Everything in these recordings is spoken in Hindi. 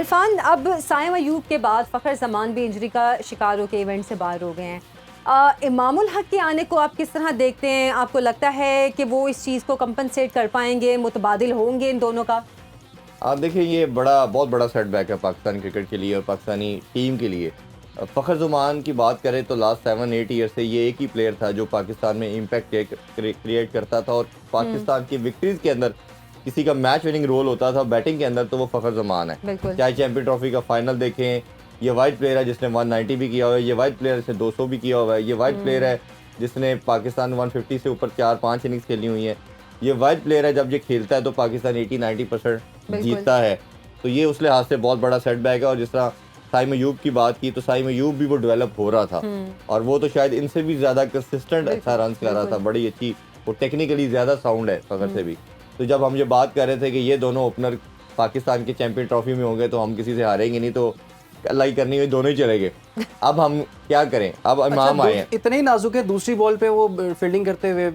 इरफान, अब साइम अयूब के बाद फ़खर जमान भी इंजरी का शिकार होकर इवेंट से बाहर हो गए हैं। इमामुल हक के आने को आप किस तरह देखते हैं? आपको लगता है कि वो इस चीज़ को कंपनसेट कर पाएंगे, मुतबादिल होंगे इन दोनों का? आप देखिए, ये बहुत बड़ा सेटबैक है पाकिस्तान क्रिकेट के लिए और पाकिस्तानी टीम के लिए। फ़खर ज़मान की बात करें तो लास्ट 7-8 ईयर से ये एक ही प्लेयर था जो पाकिस्तान में इम्पैक्ट क्रिएट करता था और पाकिस्तान की विक्ट्रीज़ के अंदर किसी का मैच विनिंग रोल होता था बैटिंग के अंदर, तो वो फ़खर ज़मान है। चाहे चैंपियन ट्रॉफी का फाइनल देखें, ये वाइट प्लेयर है जिसने 190 भी किया हुआ है, ये वाइट प्लेयर जिसने 200 भी किया हुआ है, ये वाइट प्लेयर है जिसने पाकिस्तान 150 से ऊपर 4-5 इनिंग्स खेली हुई हैं, ये वाइट प्लेयर है जब ये खेलता है तो पाकिस्तान 80-90% जीतता है। तो ये उस लिहाज से बहुत बड़ा सेटबैक है। और जिस तरह साइम अयूब की बात की, तो साइम अयूब भी वो डेवलप हो रहा था और वो तो शायद इनसे भी ज़्यादा कंसिस्टेंट अच्छा रन कर रहा था, बड़ी अच्छी, वो टेक्निकली ज़्यादा साउंड है फ़खर से भी। तो जब हम ये बात कर रहे थे कि ये दोनों ओपनर पाकिस्तान के चैंपियन ट्रॉफी में होंगे तो हम किसी से हारेंगे नहीं, तो अल्लाह करनी हुई दोनों ही चले गए। अब हम क्या करें? अब इमाम आए हैं, इतने ही नाजुक है, दूसरी बॉल पे वो फील्डिंग करते हुए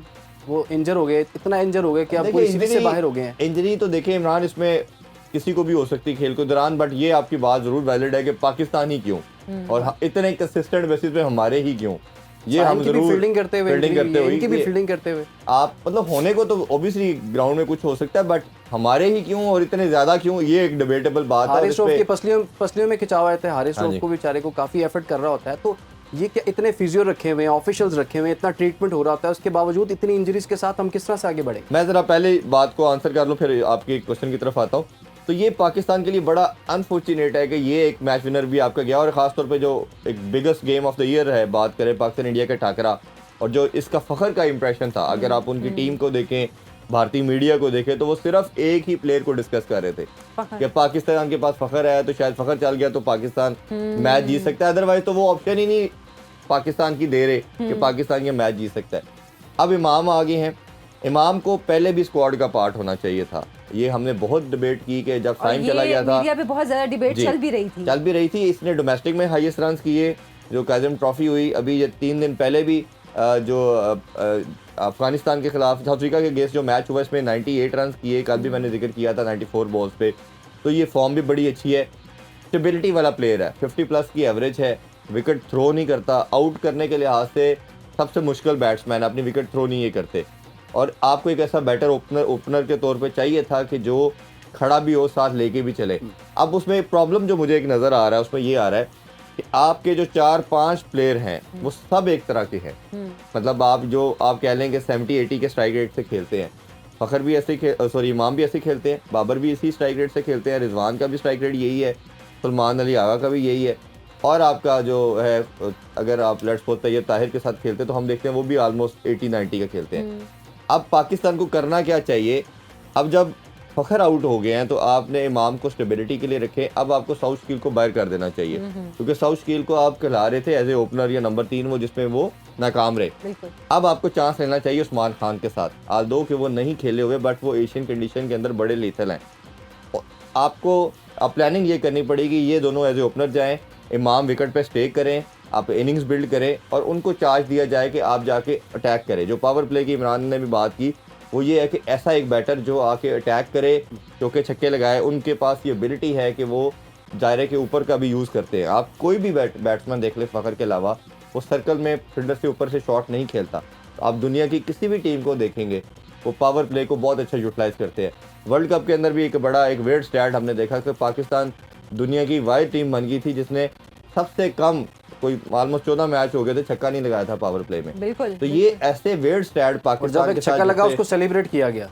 वो इंजर हो गए, इतना इंजर हो गए कि अब सीरीज से बाहर हो गए हैं। इंजरी तो देखिए इमरान, इसमें किसी को भी हो सकती है खेल के दौरान, बट ये आपकी बात जरूर वैलिड है कि पाकिस्तान ही क्यों और इतने कंसिस्टेंट बेसिस पे हमारे ही क्यों, ये हम जरूर फील्डिंग करते हुए इनकी भी फील्डिंग करते हुए आप मतलब होने को तो ऑब्वियसली ग्राउंड में कुछ हो सकता है, बट हमारे ही क्यों और इतने ज्यादा क्यों, ये एक डिबेटेबल बात है। हारिस रऊफ के पसलियों में खिंचाव आए थे, हारिस रऊफ को बेचारे को काफी एफर्ट कर रहा होता है, तो ये क्या इतने फिजियो रखे हुए हैं, ऑफिशियल्स रखे हुए हैं, इतना ट्रीटमेंट हो रहा होता है, उसके बावजूद इतनी इंजरीज के साथ हम किस तरह से आगे बढ़े? मैं जरा पहले बात को आंसर कर लूँ फिर आपके क्वेश्चन की तरफ आता हूँ। तो ये पाकिस्तान के लिए बड़ा अनफॉर्चुनेट है कि ये एक मैच विनर भी आपका गया और ख़ासतौर पे जो एक biggest game of the year है, बात करें पाकिस्तान इंडिया का टाकरा, और जो इसका फ़खर का इंप्रेशन था, अगर आप उनकी टीम को देखें, भारतीय मीडिया को देखें, तो वो सिर्फ एक ही प्लेयर को डिस्कस कर रहे थे कि पाकिस्तान के पास फ़खर है तो शायद फ़खर चल गया तो पाकिस्तान मैच जीत सकता है, अदरवाइज तो वो ऑप्शन ही नहीं पाकिस्तान की दे रहे कि पाकिस्तान ये मैच जीत सकता है। अब इमाम आ गए हैं, इमाम को पहले भी स्क्वाड का पार्ट होना चाहिए था। ये हमने बहुत डिबेट की कि जब साइम चला गया था, मीडिया पे बहुत ज्यादा डिबेट चल भी रही थी। इसने डोमेस्टिक में हाईएस्ट रन किए, जो काज़िम ट्रॉफी हुई अभी ये 3 दिन पहले भी जो अफगानिस्तान के खिलाफ साउथ अफ्रीका के अगेंस्ट जो मैच हुआ इसमें 98 रन किए, कल भी मैंने जिक्र किया था 94 बॉल्स पे। तो ये फॉर्म भी बड़ी अच्छी है, स्टेबिलिटी वाला प्लेयर है, 50 प्लस की एवरेज है, विकेट थ्रो नहीं करता, आउट करने के लिहाज से सबसे मुश्किल बैट्समैन, अपनी विकेट थ्रो नहीं ये करते। और आपको एक ऐसा बैटर ओपनर के तौर पे चाहिए था कि जो खड़ा भी हो, साथ लेके भी चले। अब उसमें प्रॉब्लम जो मुझे एक नज़र आ रहा है उसमें ये आ रहा है कि आपके जो 4-5 प्लेयर हैं वो सब एक तरह के हैं। मतलब आप कह लें कि 70-80 के स्ट्राइक रेट से खेलते हैं। फ़खर भी इमाम भी ऐसे खेलते हैं, बाबर भी इसी स्ट्राइक रेट से खेलते हैं, रिजवान का भी स्ट्राइक रेट यही है, सलमान अली आगा का भी यही है, और आपका जो है अगर आप लेट्स सपोज तैयब ताहिर के साथ खेलते हैं तो हम देखते हैं वो भी ऑलमोस्ट 80-90 का खेलते हैं। अब पाकिस्तान को करना क्या चाहिए? अब जब फ़खर आउट हो गए हैं तो आपने इमाम को स्टेबिलिटी के लिए रखे, अब आपको साउथ शकील को बाहर कर देना चाहिए, क्योंकि साउथ शकील को आप खिला रहे थे एज ए ओपनर या नंबर 3 वो, जिसमें वो नाकाम रहे। अब आपको चांस लेना चाहिए उस्मान खान के साथ, आल्दो कि वो नहीं खेले हुए बट वो एशियन कंडीशन के अंदर बड़े लीथल हैं। आपको अब प्लानिंग ये करनी पड़ेगी, ये दोनों एज ए ओपनर जाएँ, इमाम विकेट पे स्टे करें, आप इनिंग्स बिल्ड करें और उनको चार्ज दिया जाए कि आप जाके अटैक करें। जो पावर प्ले की इमरान ने भी बात की वो ये है कि ऐसा एक बैटर जो आके अटैक करे, चौके छक्के लगाए, उनके पास ये एबिलिटी है कि वो दायरे के ऊपर का भी यूज़ करते हैं। आप कोई भी बैट्समैन देख ले फ़खर के अलावा, वो सर्कल में फील्डर से ऊपर से शॉट नहीं खेलता। आप दुनिया की किसी भी टीम को देखेंगे वो पावर प्ले को बहुत अच्छा यूटिलाइज़ करते हैं। वर्ल्ड कप के अंदर भी एक वेट स्टैट हमने देखा कि पाकिस्तान दुनिया की वाइड टीम बन गई थी जिसने सबसे कम कोई ऑलमोस्ट 14 मैच हो गए थे छक्का नहीं लगाया था पावर प्ले में। बिल्कुल, तो ये ऐसे वेट स्टैट पाकिस्तान के छक्का लगा उसको सेलिब्रेट किया गया,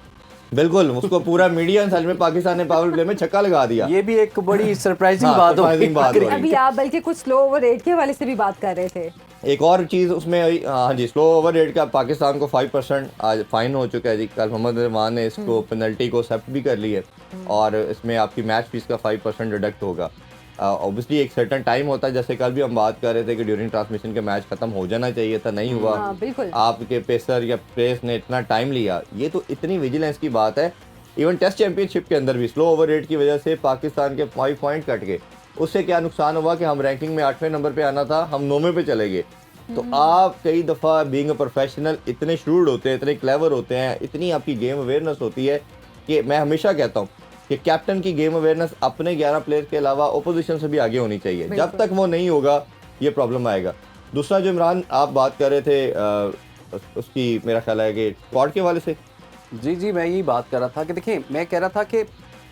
बिल्कुल उसको पूरा मीडिया अंदाज में पाकिस्तान ने पावर प्ले में छक्का लगा दिया। ये भी एक बड़ी सरप्राइजिंग बात हो। अभी आप बल्कि कुछ स्लो ओवर रेट के हवाले से भी बात कर रहे थे। एक और चीज़ उसमें, हाँ जी, स्लो ओवर रेट का पाकिस्तान को 5% आज फाइन हो चुका है जी। कल मोहम्मद रहमान ने इसको पेनल्टी को एक्सेप्ट भी कर ली है और इसमें आपकी मैच फीस का 5% डिडक्ट होगा। ऑब्वियसली एक सर्टन टाइम होता है, जैसे कल भी हम बात कर रहे थे कि ड्यूरिंग ट्रांसमिशन के मैच खत्म हो जाना चाहिए था, नहीं हुआ। आपके पेसर या प्रेस ने इतना टाइम लिया, ये तो इतनी विजिलेंस की बात है। इवन टेस्ट चैंपियनशिप के अंदर भी स्लो ओवर रेट की वजह से पाकिस्तान के 5 पॉइंट कट गए। उससे क्या नुकसान हुआ कि हम रैंकिंग में 8वें नंबर पे आना था, हम 9वें पे चले गए। तो आप कई दफ़ा बीइंग अ प्रोफेशनल इतने श्रूड होते हैं, इतने क्लेवर होते हैं, इतनी आपकी गेम अवेयरनेस होती है कि मैं हमेशा कहता हूँ कि कैप्टन की गेम अवेयरनेस अपने 11 प्लेयर के अलावा ओपोजिशन से भी आगे होनी चाहिए। जब तक वो नहीं होगा ये प्रॉब्लम आएगा। दूसरा जो इमरान आप बात कर रहे थे उसकी मेरा ख्याल है कि स्क्वाड के वाले से। जी मैं यही बात कर रहा था कि देखिए, मैं कह रहा था कि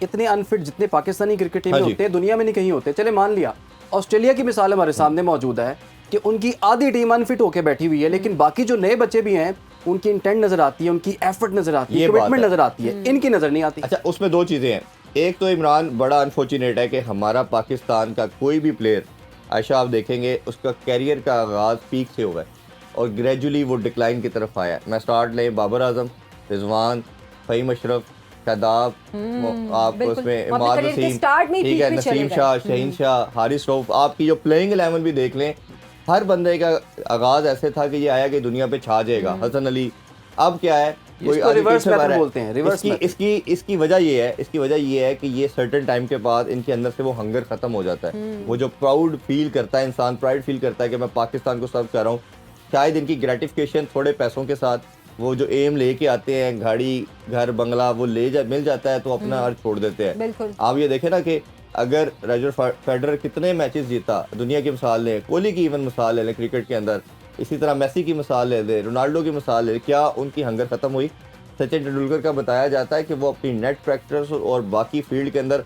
इतने अनफिट जितने पाकिस्तानी क्रिकेट टीम में होते हैं दुनिया में नहीं कहीं होते। चले मान लिया ऑस्ट्रेलिया की मिसाल हमारे सामने मौजूद है कि उनकी आधी टीम अनफिट होकर बैठी हुई है, लेकिन बाकी जो नए बच्चे भी हैं उनकी इंटेंट नजर आती है, उनकी एफर्ट नजर आती है, कमिटमेंट नजर आती है, इनकी नजर नहीं आती। अच्छा, उसमें दो चीज़ें हैं। एक तो इमरान बड़ा अनफॉर्चुनेट है कि हमारा पाकिस्तान का कोई भी प्लेयर आयशा आप देखेंगे उसका कैरियर का आगाज़ पीक से हुआ है और ग्रेजुअली वो डिक्लाइन की तरफ आया है। मैं स्टार्ट लें बाबर आजम, रिजवान, फ़हीम अशरफ, शादाब, आप उसमें इमाद वसीम, ठीक है, नसीम शाह, शहीन शाह, हारिस रऊफ, आपकी जो प्लेइंग 11 भी देख लें, हर बंदे का आगाज़ ऐसे था कि ये आया कि दुनिया पे छा जाएगा। हसन अली, अब क्या है, कोई रिवर्स मेथड बोलते हैं, रिवर्स इसकी वजह ये है कि ये सर्टेन टाइम के बाद इनके अंदर से वो हंगर खत्म हो जाता है। वो जो प्राउड फील करता है इंसान, प्राइड फील करता है कि मैं पाकिस्तान को सर्व कर रहा हूँ, शायद इनकी ग्रेटिफिकेशन थोड़े पैसों के साथ वो जो एम लेके आते हैं, गाड़ी, घर, बंगला, वो मिल जाता है तो अपना अर्थ छोड़ देते हैं। आप ये देखें ना कि अगर रॉजर फेडरर कितने मैचेस जीता, दुनिया की मिसाल लें, कोहली की इवन मिसाल ले लें क्रिकेट के अंदर, इसी तरह मेसी की मिसाल ले लें, रोनाल्डो की मिसाल ले लें, क्या उनकी हंगर ख़त्म हुई? सचिन तेंदुलकर का बताया जाता है कि वो अपनी नेट प्रैक्टिस और बाकी फील्ड के अंदर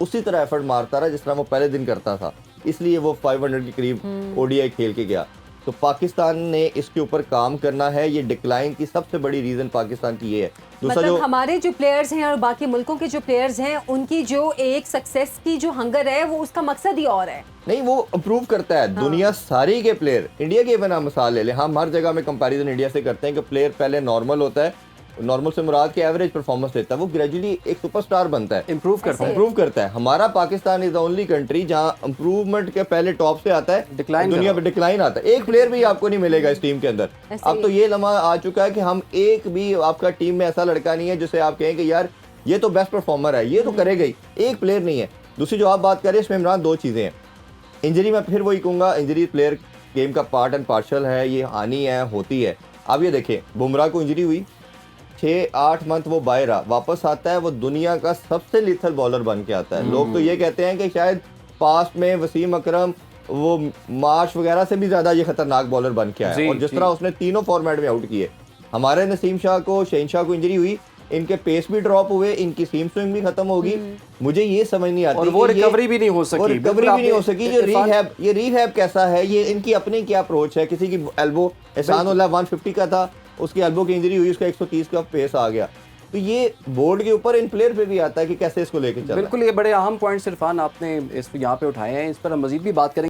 उसी तरह एफर्ट मारता रहा जिस तरह वो पहले दिन करता था, इसलिए वो 500 के करीब ओडीआई खेल के गया। तो पाकिस्तान ने इसके ऊपर काम करना है। ये डिक्लाइन की सबसे बड़ी रीज़न पाकिस्तान की ये है। दूसरा मतलब जो हमारे जो प्लेयर्स हैं और बाकी मुल्कों के जो प्लेयर्स हैं उनकी जो एक सक्सेस की जो हंगर है वो उसका मकसद ही और है। नहीं, वो इम्प्रूव करता है। दुनिया सारी के प्लेयर, इंडिया की बना मिसाल ले लें, हम हर जगह में कंपैरिजन इंडिया से करते हैं कि प्लेयर पहले नॉर्मल होता है, नॉर्मल से मुराद के एवरेज परफॉर्मेंस देता है, वो ग्रेजुअली एक सुपरस्टार बनता है, इंप्रूव करता है। हमारा Pakistan is the only country जहां इंप्रूवमेंट के पहले टॉप से आता है, दुनिया पे डिक्लाइन आता है। एक प्लेयर भी आपको नहीं मिलेगा इस टीम के अंदर। अब तो ये लम्हा आ चुका है कि हम एक भी आपका टीम में ऐसा लड़का नहीं है जिसे आप कहें कि यार ये तो बेस्ट परफॉर्मर है, ये तो करेगा ही, एक प्लेयर नहीं है। दूसरी जो आप बात करें इसमें इमरान, दो चीज़ें हैं। इंजरी, मैं फिर वही कहूँगा, इंजरी प्लेयर गेम का पार्ट एंड पार्शल है, ये आनी है, होती है। अब ये देखें, बुमराह को इंजरी हुई, 6-8 मंथ वो बाहर रहा, वापस आता है, वो दुनिया का सबसे लीथल बॉलर बन के आता है। लोग तो ये कहते हैं कि शायद पास्ट में वसीम अकरम, वो मार्श वगैरह से भी ज़्यादा ये खतरनाक बॉलर बन के आया, और जिस तरह उसने तीनों फॉर्मेट में आउट किए। हमारे नसीम शाह को, शहीन शाह को इंजरी हुई, इनके पेस भी ड्रॉप हुए, इनकी सीम स्विंग भी खत्म होगी। मुझे ये समझ नहीं आती, और वो रिकवरी भी नहीं हो सकी, ये रीहैब कैसा है, ये इनकी अपनी क्या अप्रोच है। किसी की एल्बो, एहसान उल्लाह 150 का था, उसकी एल्बो की इंजरी हुई, उसका 130 का पेस आ गया। तो ये बोर्ड के ऊपर इन प्लेयर पे भी आता है कि कैसे इसको लेके चलना है। बिल्कुल, ये बड़े अहम पॉइंट्स इरफान आपने यहाँ पे उठाए हैं, इस पर हम मजीद भी बात करेंगे।